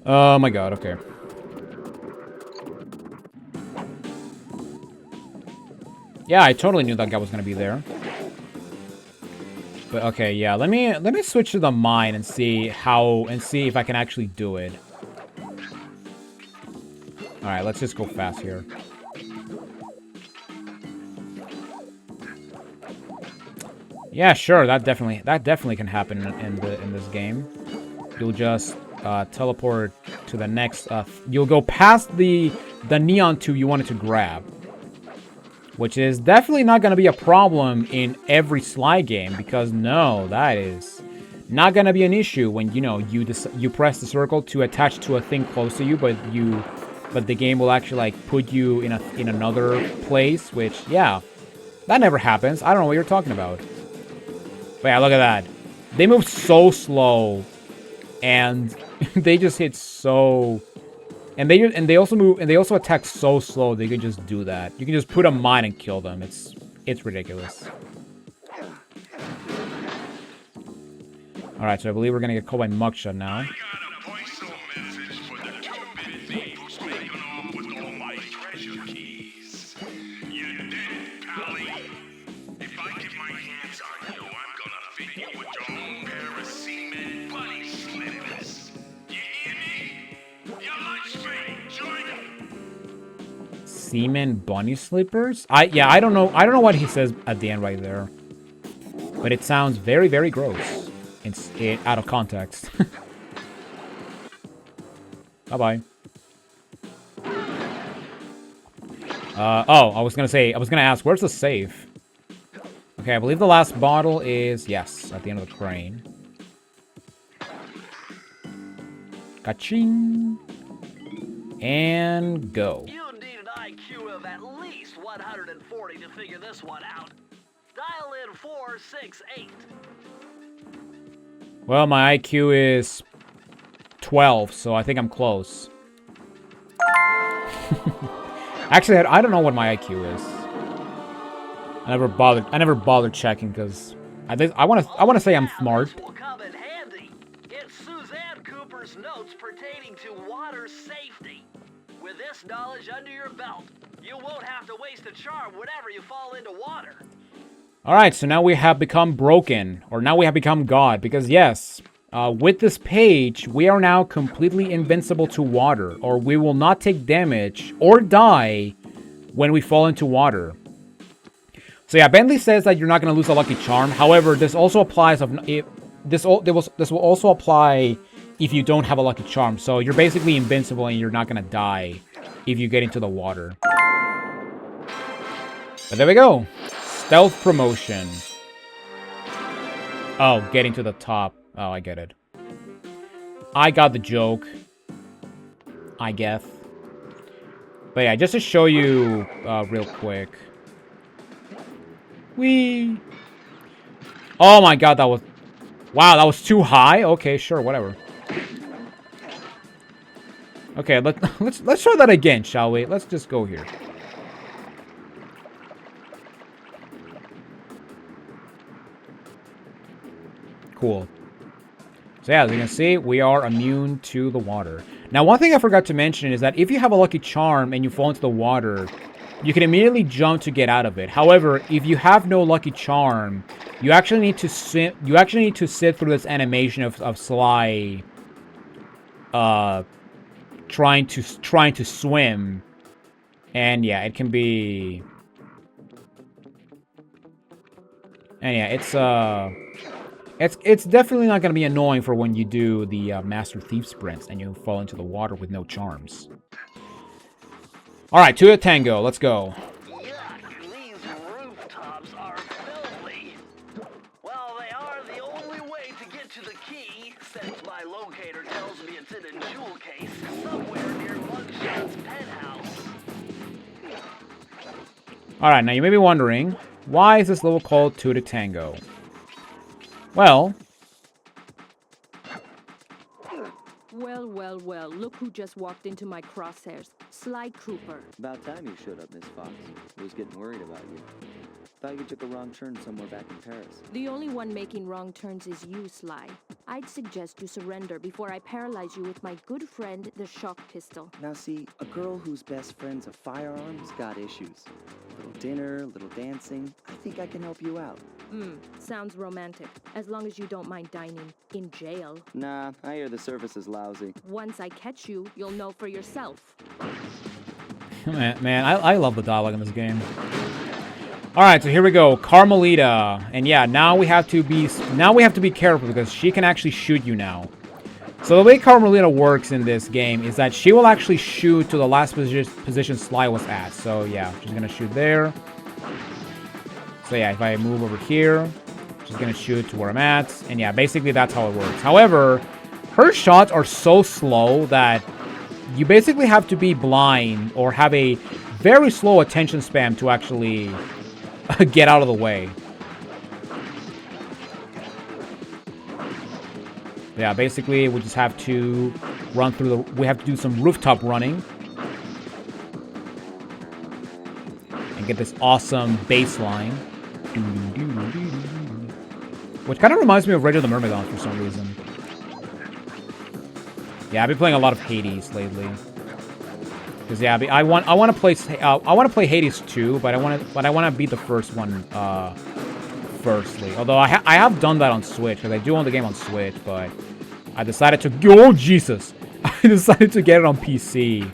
Oh my god, okay. Yeah, I totally knew that guy was gonna be there. But okay, yeah, let me switch to the mine and see if I can actually do it. Alright, let's just go fast here. Yeah, sure, that definitely can happen in this game. You'll just teleport to the next you'll go past the neon tube you wanted to grab. Which is definitely not going to be a problem in every Sly game, because no, that is not going to be an issue when, you know, you press the circle to attach to a thing close to you, but the game will actually like put you in another place, which, yeah, that never happens. I don't know what you're talking about. But yeah, look at that. They move so slow, and they just hit so. And they also attack so slow they can just do that. You can just put a mine and kill them. It's ridiculous. Alright, so I believe we're gonna get called by Mugshot now. I got a voice message for the two-bit thief who's making off with all my treasure keys. You dead, Pally. If I get my hands on you, I'm gonna fit you with your own pair of semen bunny slippers. You hear me? Your lunch mate, join me. Semen bunny slippers? I don't know what he says at the end right there. But it sounds very, very gross. It's out of context. Bye-bye. I was gonna ask, where's the safe? Okay, I believe the last bottle is, yes, at the end of the crane. Ka-ching. And go. You need an IQ of at least 140 to figure this one out. Dial in 468. Well, my IQ is 12, so I think I'm close. Actually, I don't know what my IQ is. I never bothered checking because I want to say I'm smart. This will come in handy. It's Suzanne Cooper's notes pertaining to water safety. With this knowledge under your belt, you won't have to waste a charm whenever you fall into water. Alright, so now we have become broken, or now we have become God, because yes, with this page, we are now completely invincible to water, or we will not take damage or die when we fall into water. So yeah, Bentley says that you're not going to lose a lucky charm. However, this also applies this will also apply if you don't have a lucky charm. So you're basically invincible and you're not going to die if you get into the water. But there we go. Stealth promotion. Oh, getting to the top. Oh, I get it. I got the joke. I guess. But yeah, just to show you real quick. Whee! Oh my god, that was... Wow, that was too high? Okay, sure, whatever. Okay, let's try that again, shall we? Let's just go here. Cool. So yeah, as you can see, we are immune to the water. Now, one thing I forgot to mention is that if you have a lucky charm and you fall into the water, you can immediately jump to get out of it. However, if you have no lucky charm, you actually need to sit. You actually need to sit through this animation of Sly, trying to swim, and yeah, it can be. And yeah, it's definitely not going to be annoying for when you do the Master Thief sprints and you fall into the water with no charms. Alright, to a tango. Let's go. Yuck, these rooftops are filthy. Well, they are the only way to get to the key, since my locator tells me it's in a jewel case somewhere near Mugshot's penthouse. Alright, now you may be wondering, why is this level called To the Tango? Well... Well, look who just walked into my crosshairs. Sly Cooper. About time you showed up, Miss Fox. I was getting worried about you. Thought you took a wrong turn somewhere back in Paris. The only one making wrong turns is you, Sly. I'd suggest you surrender before I paralyze you with my good friend, the shock pistol. Now see, a girl whose best friend's a firearm's got issues. A little dinner, a little dancing. I think I can help you out. Sounds romantic. As long as you don't mind dining in jail. Nah, I hear the service is lousy. Once I catch you, you'll know for yourself. Man, I love the dialogue in this game. Alright, so here we go. Carmelita. And yeah, now we have to be careful because she can actually shoot you now. So the way Carmelita works in this game is that she will actually shoot to the last position Sly was at. So yeah, she's gonna shoot there. So yeah, if I move over here, she's gonna shoot to where I'm at. And yeah, basically that's how it works. However, her shots are so slow that you basically have to be blind or have a very slow attention span to actually get out of the way. Yeah, basically we just have to run through we have to do some rooftop running. And get this awesome bass line. Which kind of reminds me of Radio the Myrmidon for some reason. Yeah, I've been playing a lot of Hades lately. Because yeah, I want to play Hades 2, but I want to beat the first one firstly. Although I have done that on Switch, because I do own the game on Switch, but I decided to oh Jesus, I decided to get it on PC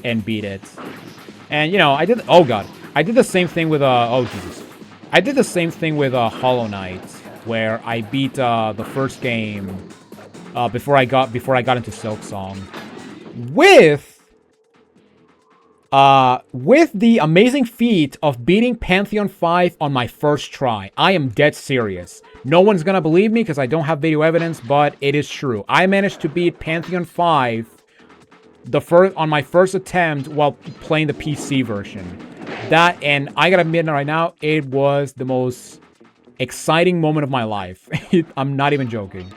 and beat it. And you know, I did the same thing with oh Jesus, I did the same thing with Hollow Knight, where I beat the first game before I got into Silksong with the amazing feat of beating Pantheon 5 on my first try. I am dead serious. No one's gonna believe me because I don't have video evidence, but it is true. I managed to beat Pantheon 5 on my first attempt while playing the PC version. That, and I gotta admit right now, it was the most exciting moment of my life. I'm not even joking.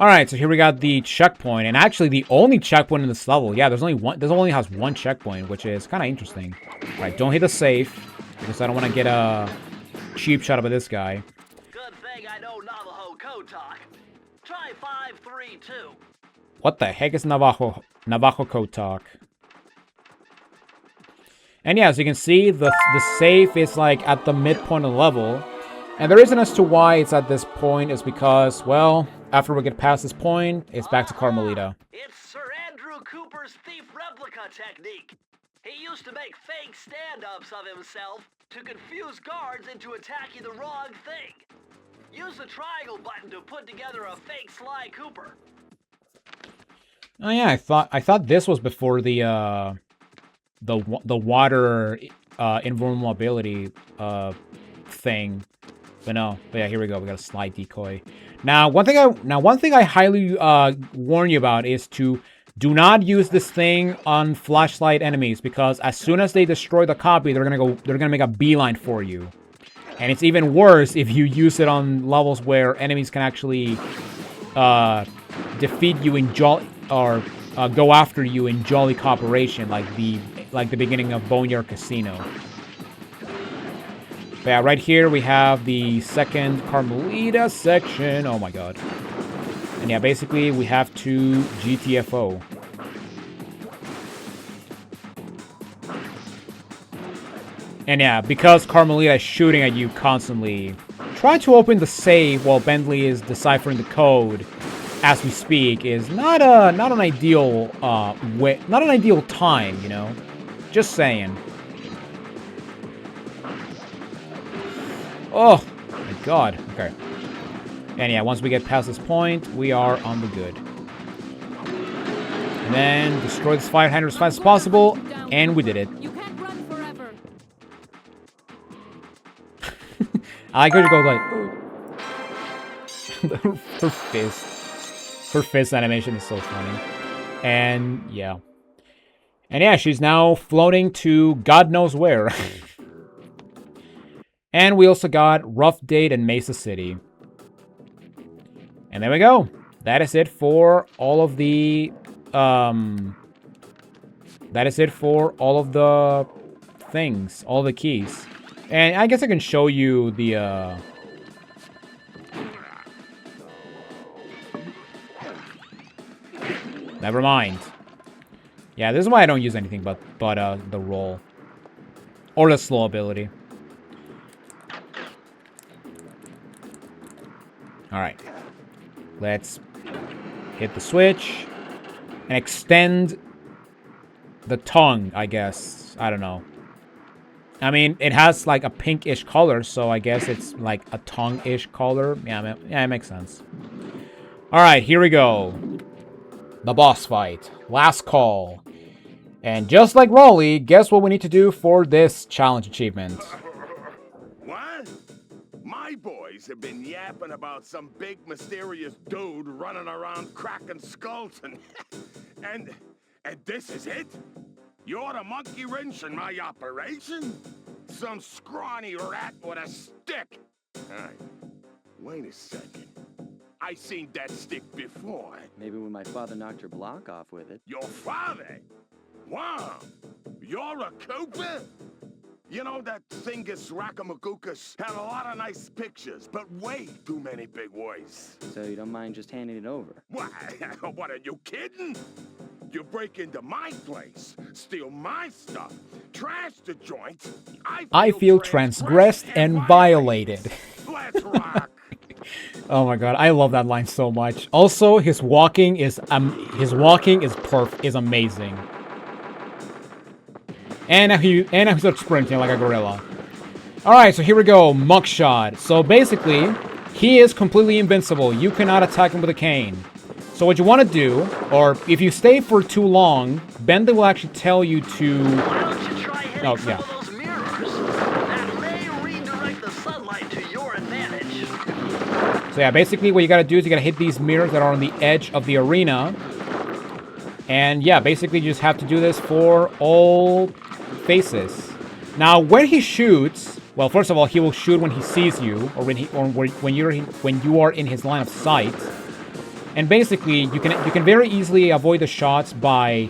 Alright, so here we got the checkpoint, and actually the only checkpoint in this level. Yeah, there's only one. There's only has one checkpoint, which is kind of interesting. Alright, don't hit the safe, because I don't want to get a cheap shot of this guy. Good thing I know Navajo code talk. Try 532. What the heck is Navajo code talk? And yeah, as you can see, the safe is like at the midpoint of the level. And the reason as to why it's at this point is because, well, after we get past this point, it's back to Carmelita. It's Sir Andrew Cooper's thief replica technique. He used to make fake stand-ups of himself to confuse guards into attacking the wrong thing. Use the triangle button to put together a fake Sly Cooper. Oh yeah, I thought this was before the water invulnerability thing. But no. But yeah, here we go. We got a slide decoy. Now, one thing I highly warn you about is to do not use this thing on flashlight enemies, because as soon as they destroy the copy, they're gonna make a beeline for you. And it's even worse if you use it on levels where enemies can actually defeat you in jolly or go after you in jolly cooperation, like the beginning of Boneyard Casino. But yeah, right here we have the second Carmelita section. Oh my god. And yeah, basically we have to GTFO. And yeah, because Carmelita is shooting at you constantly, trying to open the save while Bentley is deciphering the code as we speak is not an ideal not an ideal time, you know. Just saying. Oh my god. Okay. And yeah, once we get past this point, we are on the good. And then destroy this fire hydrant as fast as possible, and we did it. You can't run forever. I could go like her fist. Her fist animation is so funny. And yeah. And yeah, she's now floating to God knows where. And we also got Rough Date and Mesa City. And there we go. That is it for all of the things, all the keys. And I guess I can show you the never mind. Yeah, this is why I don't use anything but the roll or the slow ability. All right. Let's hit the switch and extend the tongue, I guess. I don't know. I mean, it has like a pinkish color, so I guess it's like a tongue-ish color. Yeah, it makes sense. All right, here we go. The boss fight. Last call. And just like Raleigh, guess what we need to do for this challenge achievement? What? My boys have been yapping about some big mysterious dude running around cracking skulls and this is it? You're the monkey wrench in my operation? Some scrawny rat with a stick. Hey, wait a second. I seen that stick before. Maybe when my father knocked your block off with it. Your father? Wow, you're a Cooper? You know that Thingus Racoonus had a lot of nice pictures, but way too many big words. So you don't mind just handing it over? What? What, are you kidding? You break into my place, steal my stuff, trash the joint. I feel transgressed and violated. Let's rock. Oh my god, I love that line so much. Also, his walking is amazing. And now he starts sprinting like a gorilla. Alright, so here we go, Mugshot. So basically, he is completely invincible. You cannot attack him with a cane. So what you want to do, or if you stay for too long, Bentley will actually tell you to... Why don't you try hitting some of those mirrors? That may redirect the sunlight to your advantage. So yeah, basically what you gotta do is you gotta hit these mirrors that are on the edge of the arena. And yeah, basically you just have to do this for all faces. Now, when he shoots, well, first of all, he will shoot when he sees you, or when you are in his line of sight. And basically, you can very easily avoid the shots by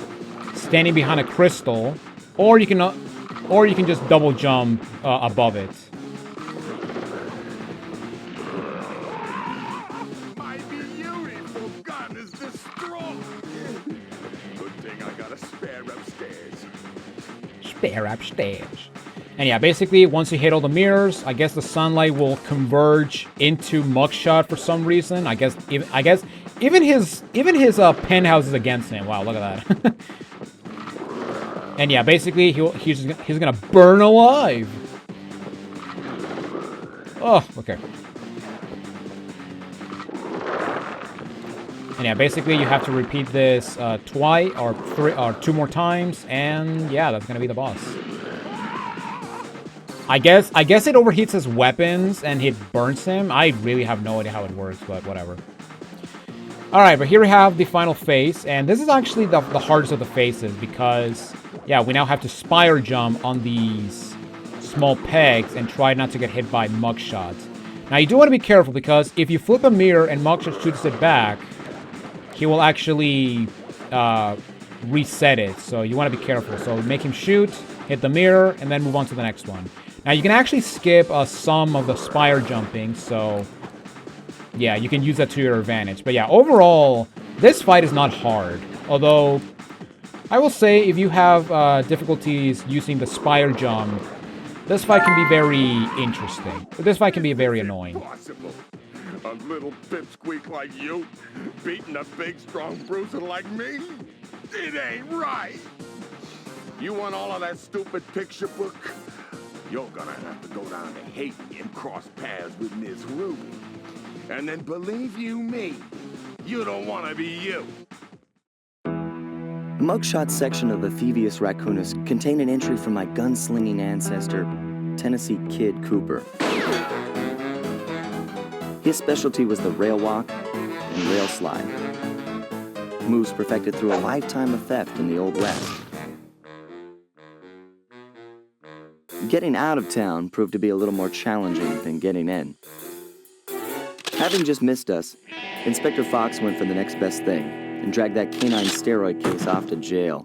standing behind a crystal, or you can just double jump above it. My beautiful gun is destroyed. Good thing I got a spare upstairs. Spare upstairs. And yeah, basically, once you hit all the mirrors, I guess the sunlight will converge into Mugshot for some reason. I guess even his penthouse is against him. Wow, look at that. And yeah, basically he's gonna burn alive. Oh, okay. And yeah, basically you have to repeat this twice or two more times, and yeah, that's gonna be the boss. I guess it overheats his weapons and it burns him. I really have no idea how it works, but whatever. Alright, but here we have the final phase, and this is actually the hardest of the phases because, yeah, we now have to spire jump on these small pegs and try not to get hit by Mugshot. Now, you do want to be careful because if you flip a mirror and Mugshot shoots it back, he will actually reset it, so you want to be careful. So make him shoot, hit the mirror, and then move on to the next one. Now, you can actually skip some of the spire jumping, so yeah, you can use that to your advantage. But yeah, overall, this fight is not hard. Although, I will say, if you have difficulties using the spire jump, this fight can be very interesting. But this fight can be very annoying. Impossible. A little pipsqueak like you beating a big, strong bruiser like me? It ain't right. You want all of that stupid picture book? You're gonna have to go down to Haiti and cross paths with Miss Ruby. And then believe you me, you don't want to be you. The Mugshot section of the Thievius Racoonus contained an entry from my gunslinging ancestor, Tennessee Kid Cooper. His specialty was the rail walk and rail slide, moves perfected through a lifetime of theft in the Old West. Getting out of town proved to be a little more challenging than getting in. Having just missed us, Inspector Fox went for the next best thing and dragged that canine steroid case off to jail.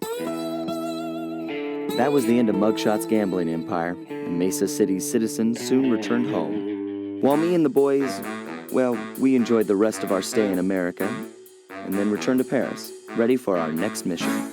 That was the end of Mugshot's gambling empire, and Mesa City's citizens soon returned home. While me and the boys, well, we enjoyed the rest of our stay in America, and then returned to Paris, ready for our next mission.